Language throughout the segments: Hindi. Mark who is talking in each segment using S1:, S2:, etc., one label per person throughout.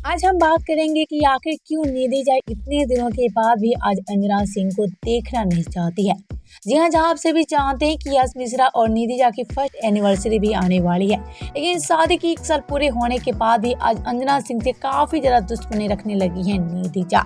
S1: आज हम बात करेंगे कि आखिर क्यों निधि झा इतने दिनों के बाद भी आज अंजना सिंह को देखना नहीं चाहती है। जी हाँ, जहाँ आप सभी जानते हैं कि यश मिश्रा और निधि झा की फर्स्ट एनिवर्सरी भी आने वाली है, लेकिन शादी की 1 साल पूरे होने के बाद भी आज अंजना सिंह से काफी ज्यादा दुश्मनी रखने लगी है निधि झा।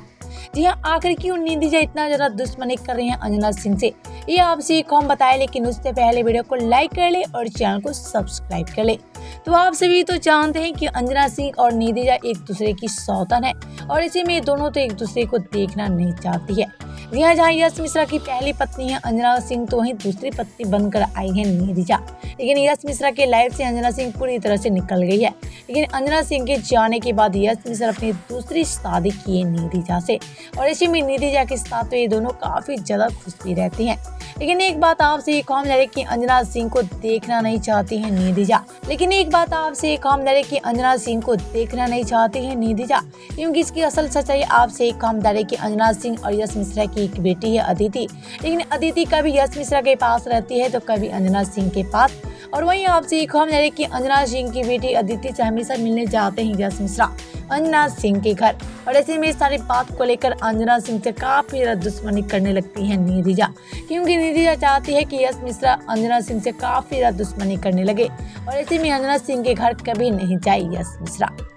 S1: जी हाँ, आखिर क्यों निधि झा इतना ज्यादा दुश्मनी कर रही है अंजना सिंह से, ये आपसे हम बताएं, लेकिन उससे पहले वीडियो को लाइक कर ले और चैनल को सब्सक्राइब कर ले। तो आप सभी तो जानते हैं कि अंजना सिंह और निधि झा एक दूसरे की सौतन है और इसी में दोनों तो एक दूसरे को देखना नहीं चाहती है। जी हाँ, जहाँ यश मिश्रा की पहली पत्नी है अंजना सिंह, तो वहीं दूसरी पत्नी बनकर आई है निधि झा। लेकिन यश मिश्रा के लाइफ से अंजना सिंह पूरी तरह से निकल गई है। लेकिन अंजना सिंह के जाने के बाद यश मिश्रा अपनी दूसरी शादी की है निधि झा से और इसी में निधि झा के साथ तो ये दोनों काफी ज्यादा खुश भी रहती हैं। लेकिन एक बात आपसे ये कॉम लगे कि अंजना सिंह को देखना नहीं चाहती है निधि झा। क्योंकि इसकी असल सच्चाई आपसे एक कॉम डाले कि अंजना सिंह और यश मिश्रा की एक बेटी है अदिति। लेकिन अदिति कभी यश मिश्रा के पास रहती है तो कभी अंजना सिंह के पास। और वहीं आपसे एक खबर है कि अंजना सिंह की बेटी अदिति से हमेशा मिलने जाते हैं यश मिश्रा अंजना सिंह के घर, और ऐसे में सारी बात को लेकर अंजना सिंह से काफी ज्यादा दुश्मनी करने लगती है निधि झा। क्योंकि निधि झा चाहती है कि यश मिश्रा अंजना सिंह से काफी ज्यादा दुश्मनी करने लगे और ऐसे में अंजना सिंह के घर कभी नहीं जाए यश मिश्रा।